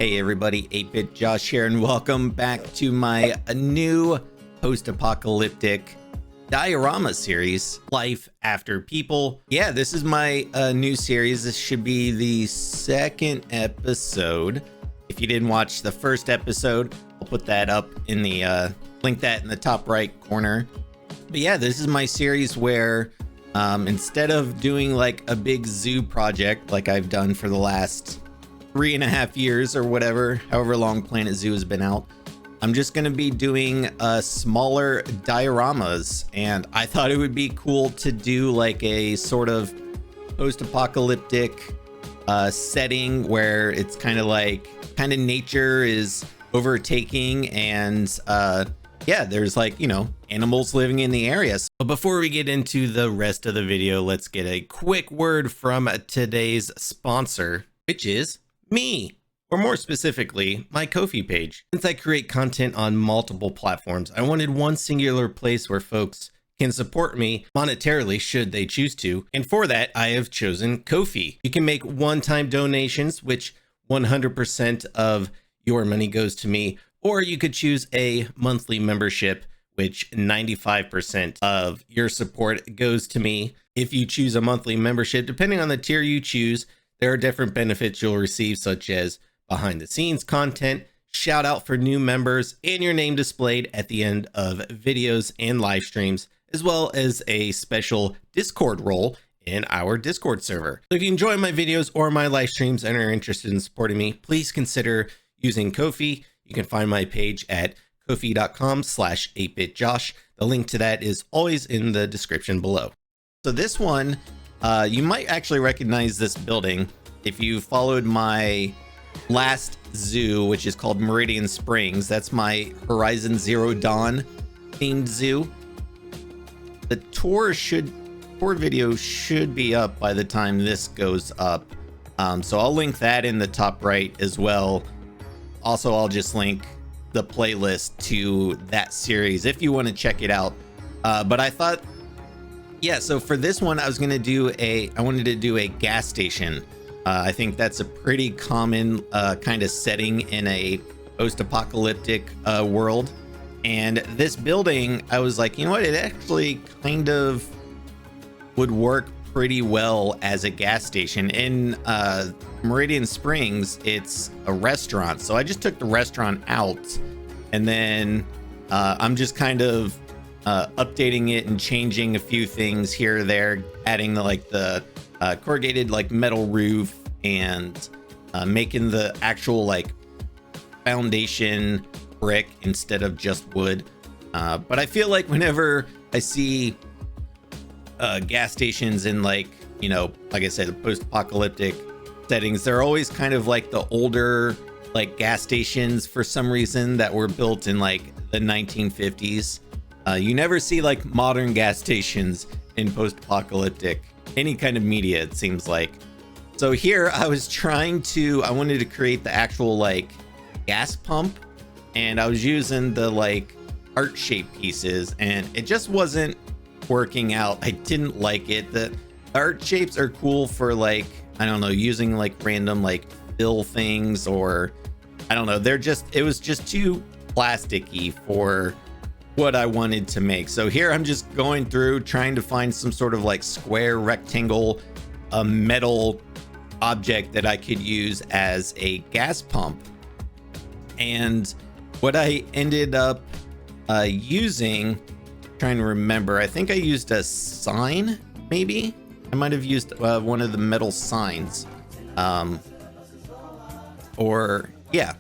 Hey everybody, 8-Bit Josh here, and welcome back to my new post-apocalyptic diorama series, Life After People. Yeah, this is my new series. This should be the second episode. If you didn't watch the first episode, I'll put that up in the link that in the top right corner. But yeah, this is my series where instead of doing like a big zoo project like I've done for the last 3.5 years or whatever, however long Planet Zoo has been out, I'm just going to be doing smaller dioramas. And I thought it would be cool to do like a sort of post-apocalyptic setting where it's kind of nature is overtaking, and yeah, there's like, you know, animals living in the area. But before we get into the rest of the video, let's get a quick word from today's sponsor, which is me, or more specifically, my Ko-fi page. Since I create content on multiple platforms, I wanted one singular place where folks can support me monetarily should they choose to. And for that, I have chosen Ko-fi. You can make one-time donations, which 100% of your money goes to me, or you could choose a monthly membership, which 95% of your support goes to me. If you choose a monthly membership, depending on the tier you choose, there are different benefits you'll receive, such as behind the scenes content, shout out for new members, and your name displayed at the end of videos and live streams, as well as a special Discord role in our Discord server. So if you enjoy my videos or my live streams and are interested in supporting me, please consider using Ko-fi. You can find my page at kofi.com/8bitjosh. The link to that is always in the description below. So this one, you might actually recognize this building if you followed my last zoo, which is called Meridian Springs. That's my Horizon Zero Dawn themed zoo. The tour video should be up by the time this goes up. So I'll link that in the top right as well. Also, I'll just link the playlist to that series if you want to check it out. But I thought, yeah, so for this one, I wanted to do a gas station. I think that's a pretty common kind of setting in a post-apocalyptic world. And this building, I was like, you know what, it actually kind of would work pretty well as a gas station. In Meridian Springs, it's a restaurant. So I just took the restaurant out, and then I'm just kind of updating it and changing a few things here or there, adding the corrugated like metal roof, and making the actual like foundation brick instead of just wood. But I feel like whenever I see gas stations in, like, you know, like I said, post-apocalyptic settings, they're always kind of like the older like gas stations for some reason that were built in like the 1950s. You never see like modern gas stations in post-apocalyptic any kind of media, it seems like. So here I wanted to create the actual like gas pump, and I was using the like heart shaped pieces, and it just wasn't working out. I didn't like it. The art shapes are cool for like, I don't know, using like random like fill things, or I don't know, it was just too plasticky for what I wanted to make. So here I'm just going through trying to find some sort of like square rectangle, a metal object that I could use as a gas pump. And what I ended up using, trying to remember, I think I used a sign, maybe I might have used one of the metal signs, or yeah,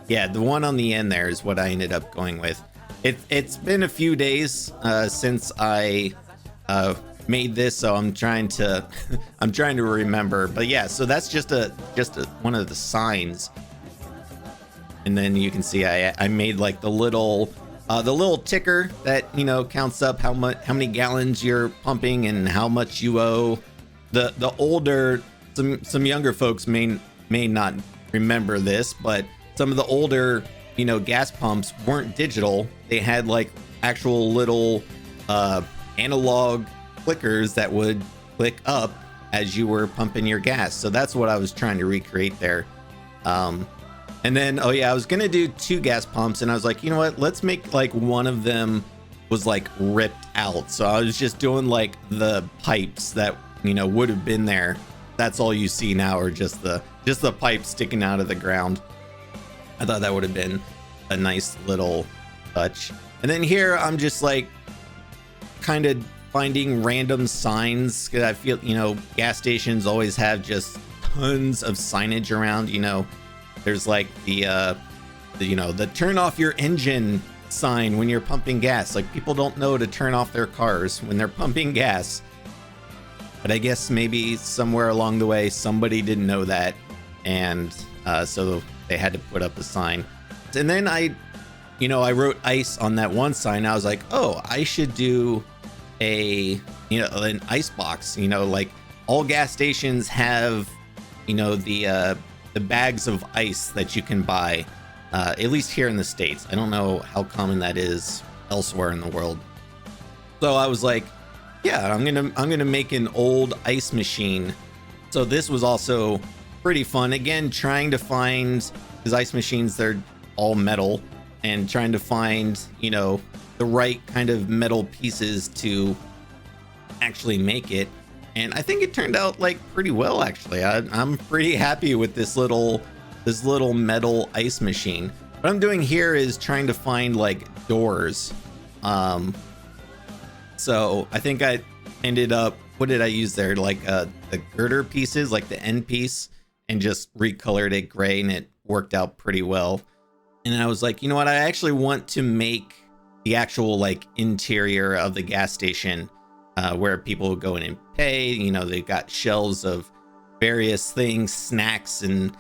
the one on the end there is what I ended up going with. It's been a few days since I made this, so I'm trying to remember. But yeah, so that's just one of the signs. And then you can see I made like the little ticker that, you know, counts up how many gallons you're pumping and how much you owe. The older, some younger folks may not remember this, but some of the older, you know, gas pumps weren't digital. They had like actual little analog clickers that would click up as you were pumping your gas. So that's what I was trying to recreate there. And then, oh yeah, I was gonna do 2 gas pumps, and I was like, you know what? Let's make like one of them was like ripped out. So I was just doing like the pipes that, you know, would have been there. That's all you see now, are just the pipe sticking out of the ground. I thought that would have been a nice little touch. And then here I'm just like kind of finding random signs, because I feel, you know, gas stations always have just tons of signage around. You know, there's like the you know, the turn off your engine sign when you're pumping gas. Like, people don't know to turn off their cars when they're pumping gas. But I guess maybe somewhere along the way somebody didn't know that, and so they had to put up a sign. And then I wrote ice on that one sign. I was like, oh, I should do an ice box. You know, like all gas stations have, you know, the bags of ice that you can buy, at least here in the States. I don't know how common that is elsewhere in the world. So I was like, yeah, I'm gonna make an old ice machine. So this was also pretty fun. Again, trying to find, because ice machines, they're all metal, and trying to find, you know, the right kind of metal pieces to actually make it. And I think it turned out like pretty well, actually. I'm pretty happy with this little metal ice machine. What I'm doing here is trying to find like doors. So I think I ended up, what did I use there? Like the girder pieces, like the end piece, and just recolored it gray, and it worked out pretty well. And I was like, you know what? I actually want to make the actual like interior of the gas station, where people go in and pay. You know, they've got shelves of various things, snacks and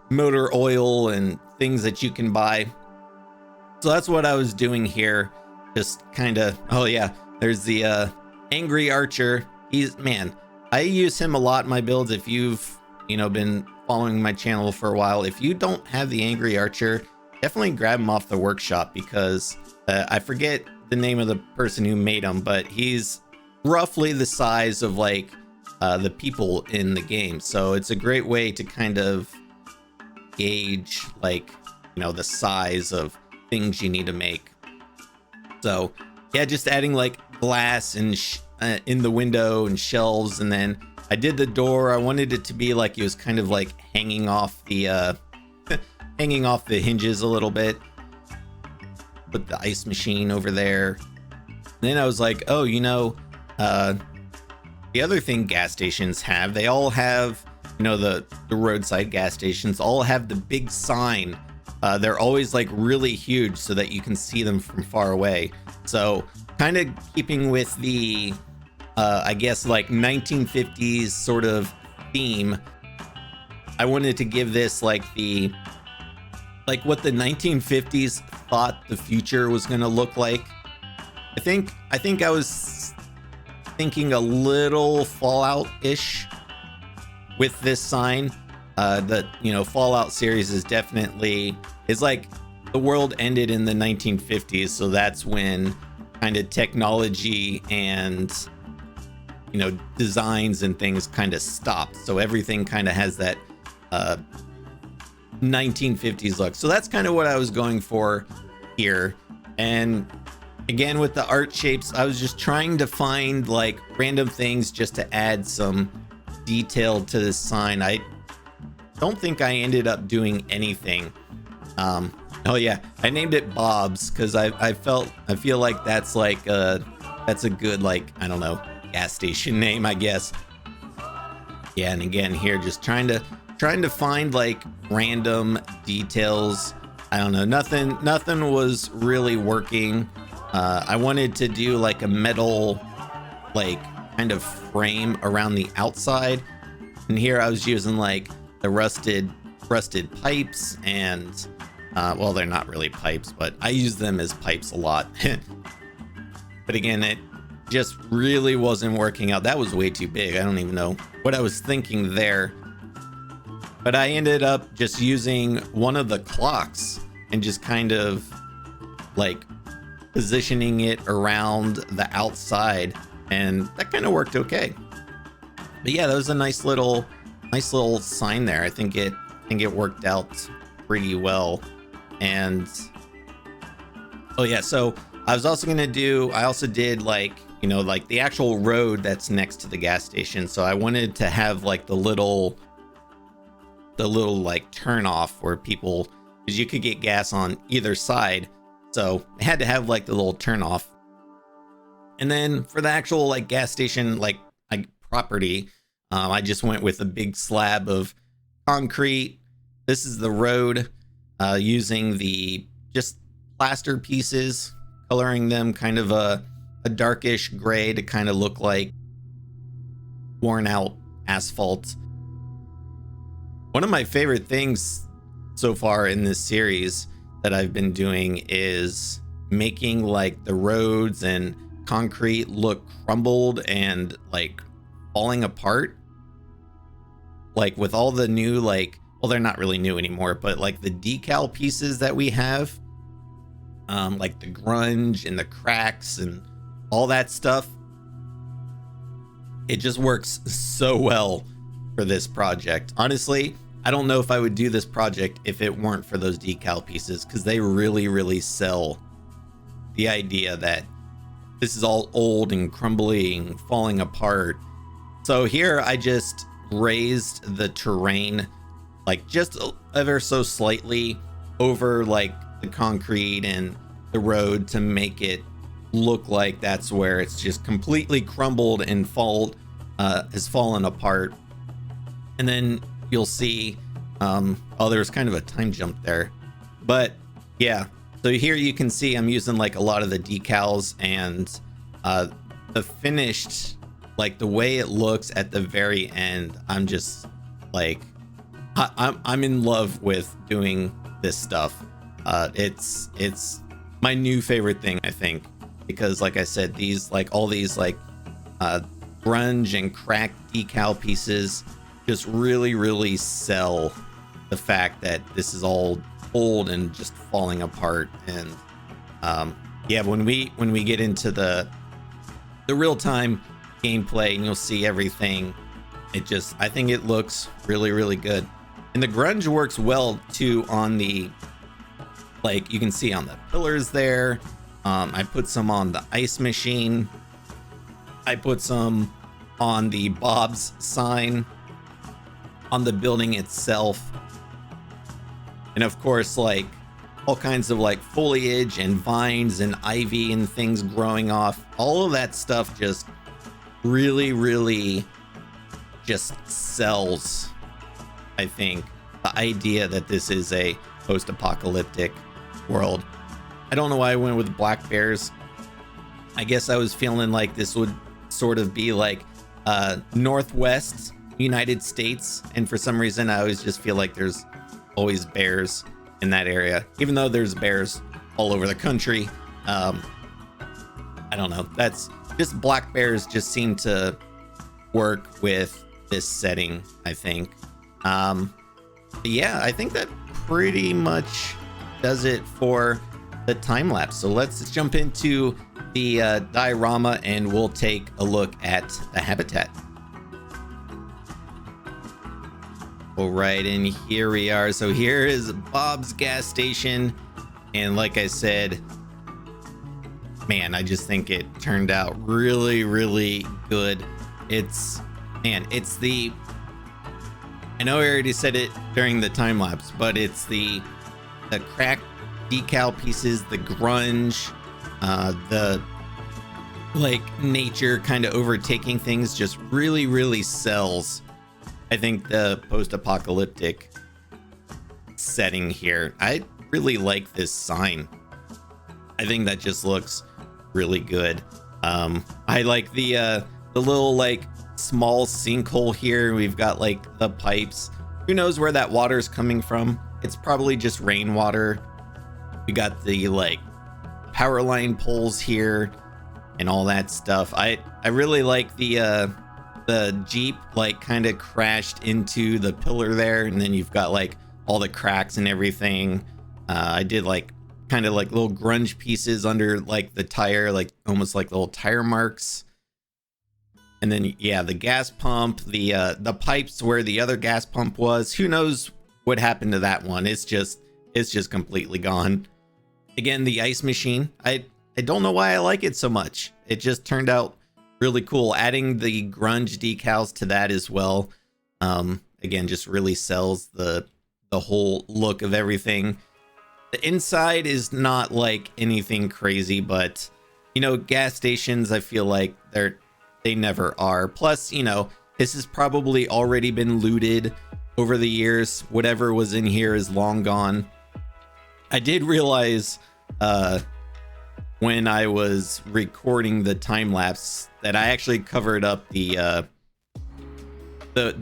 motor oil and things that you can buy. So that's what I was doing here. Just kind of, oh yeah, there's the angry archer. Man, I use him a lot in my builds. If you've, you know, been following my channel for a while, if you don't have the angry archer, definitely grab him off the workshop, because I forget the name of the person who made him, but he's roughly the size of like the people in the game. So it's a great way to kind of gauge, like, you know, the size of things you need to make. So yeah, just adding like glass and in the window and shelves. And then I did the door. I wanted it to be like it was kind of like hanging off the hanging off the hinges a little bit. Put the ice machine over there. And then I was like, oh, you know, the other thing gas stations have, they all have, you know, the roadside gas stations all have the big sign. They're always like really huge so that you can see them from far away. So kind of keeping with the, I guess like 1950s sort of theme, I wanted to give this like what the 1950s thought the future was going to look like. I think I was thinking a little Fallout-ish with this sign. The, you know, Fallout series is like the world ended in the 1950s, so that's when kind of technology and, you know, designs and things kind of stopped. So everything kind of has that 1950s look. So that's kind of what I was going for here. And again, with the art shapes, I was just trying to find like random things just to add some detail to this sign. I don't think I ended up doing anything. Oh yeah, I named it Bob's because I feel like that's like that's a good, like, I don't know, gas station name, I guess. Yeah, and again here, just trying to find like random details. I don't know, nothing was really working. I wanted to do like a metal, like, kind of frame around the outside, and here I was using like the rusted pipes, and well, they're not really pipes, but I use them as pipes a lot. But again, it just really wasn't working out. That was way too big. I don't even know what I was thinking there. But I ended up just using one of the clocks and just kind of like positioning it around the outside, and that kind of worked okay. But yeah, that was a nice little sign there. I think it worked out pretty well. And oh yeah, so I was also gonna do, I also did like, you know, like the actual road that's next to the gas station. So I wanted to have like the little like turn off where people, because you could get gas on either side. So I had to have like the little turn off. And then for the actual like gas station, like property, I just went with a big slab of concrete. This is the road, using the just plaster pieces, coloring them kind of a darkish gray to kind of look like worn out asphalt. One of my favorite things so far in this series that I've been doing is making like the roads and concrete look crumbled and like falling apart. Like with all the new, like, well, they're not really new anymore, but like the decal pieces that we have, like the grunge and the cracks and all that stuff, it just works so well for this project. Honestly, I don't know if I would do this project if it weren't for those decal pieces, because they really sell the idea that this is all old and crumbling, falling apart. So here I just raised the terrain like just ever so slightly over like the concrete and the road to make it look like that's where it's just completely crumbled and has fallen apart. And then you'll see, oh, there's kind of a time jump there, but yeah. So here you can see I'm using like a lot of the decals, and the finished, like the way it looks at the very end, I'm just like, I'm in love with doing this stuff. It's my new favorite thing, I think, because like I said, these like all these like grunge and cracked decal pieces just really sell the fact that this is all old and just falling apart. And yeah, when we get into the real-time gameplay and you'll see everything, it just, I think it looks really good. And the grunge works well too on the, like you can see on the pillars there. I put some on the ice machine. I put some on the Bob's sign, on the building itself. And of course, like all kinds of like foliage and vines and ivy and things growing off. All of that stuff just really just sells, I think, the idea that this is a post-apocalyptic world. I don't know why I went with black bears. I guess I was feeling like this would sort of be like Northwest United States, and for some reason I always just feel like there's always bears in that area, even though there's bears all over the country. I don't know, that's just black bears just seem to work with this setting, I think. Yeah, I think that pretty much does it for the time lapse. So let's jump into the diorama and we'll take a look at the habitat. All right, and here we are. So here is Bob's gas station, and like I said, man, I just think it turned out really good. It's, man, it's the, I know I already said it during the time lapse, but it's the cracked decal pieces, the grunge, the like nature kind of overtaking things just really sells, I think, the post-apocalyptic setting here. I really like this sign. I think that just looks really good. I like the little like small sinkhole here. We've got like the pipes. Who knows where that water's coming from? It's probably just rainwater. We got the like power line poles here and all that stuff. I really like the Jeep like kind of crashed into the pillar there, and then you've got like all the cracks and everything. I did like kind of like little grunge pieces under like the tire, like almost like little tire marks. And then yeah, the gas pump, the pipes where the other gas pump was. Who knows what happened to that one. It's just completely gone. Again, the ice machine, I don't know why I like it so much. It just turned out really cool. Adding the grunge decals to that as well, again, just really sells the whole look of everything. The inside is not like anything crazy, but you know, gas stations, I feel like they never are. Plus, you know, this has probably already been looted over the years. Whatever was in here is long gone. I did realize when I was recording the time lapse that I actually covered up the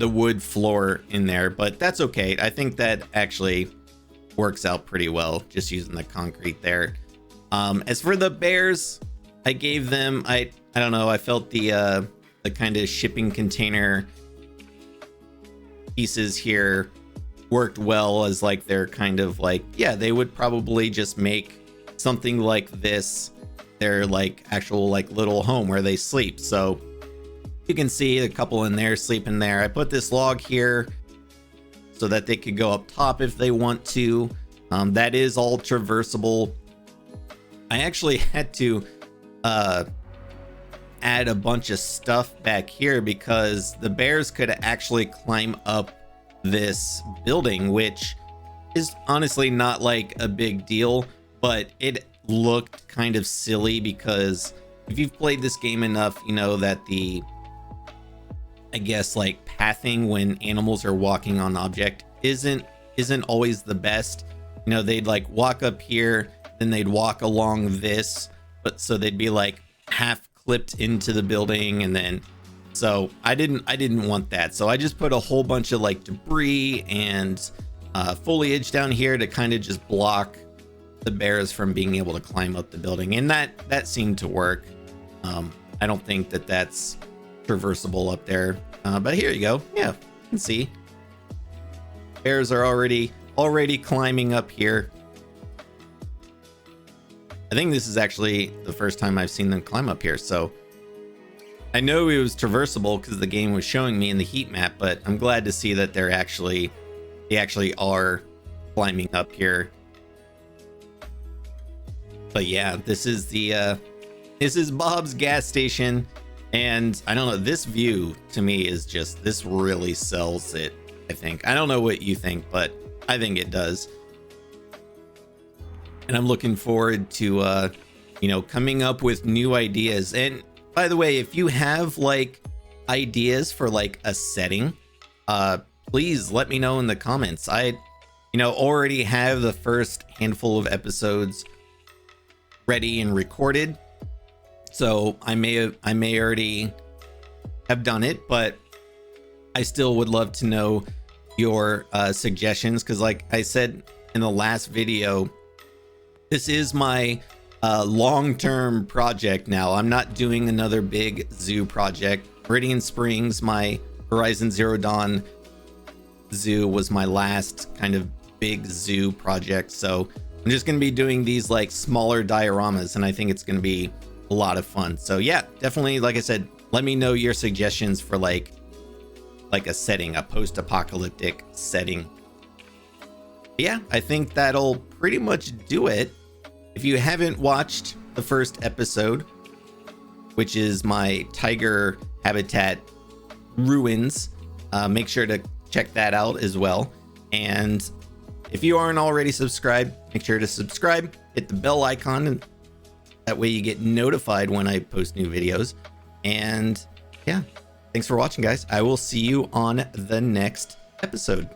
wood floor in there, but that's okay. I think that actually works out pretty well, just using the concrete there. As for the bears, I gave them, I don't know, I felt the kind of shipping container pieces here worked well as like they're kind of like, yeah, they would probably just make something like this their like actual like little home where they sleep. So you can see a couple in there sleeping there. I put this log here so that they could go up top if they want to. That is all traversable. I actually had to add a bunch of stuff back here because the bears could actually climb up this building, which is honestly not like a big deal, but it looked kind of silly because if you've played this game enough, you know that the, I guess, like pathing when animals are walking on object isn't always the best. You know, they'd like walk up here, then they'd walk along this, but so they'd be like half clipped into the building, and then so I didn't want that. So I just put a whole bunch of like debris and foliage down here to kind of just block the bears from being able to climb up the building, and that seemed to work. I don't think that that's traversable up there, but here you go. Yeah, you can see bears are already climbing up here. I think this is actually the first time I've seen them climb up here, so I know it was traversable because the game was showing me in the heat map, but I'm glad to see that they actually are climbing up here. But yeah, this is Bob's gas station, and I don't know, this view to me is just, this really sells it, I think. I don't know what you think, but I think it does. And I'm looking forward to you know, coming up with new ideas. And by the way, if you have like ideas for like a setting, please let me know in the comments. I, you know, already have the first handful of episodes ready and recorded, so I may already have done it, but I still would love to know your suggestions, because like I said in the last video, this is my long-term project now. I'm not doing another big zoo project. Meridian Springs, my Horizon Zero Dawn zoo, was my last kind of big zoo project, so I'm just going to be doing these like smaller dioramas, and I think it's going to be a lot of fun. So yeah, definitely, like I said, let me know your suggestions for like a setting, a post-apocalyptic setting. Yeah, I think that'll pretty much do it. If you haven't watched the first episode, which is my tiger habitat ruins, make sure to check that out as well. And if you aren't already subscribed, make sure to subscribe, hit the bell icon, and that way you get notified when I post new videos. And yeah, thanks for watching, guys. I will see you on the next episode.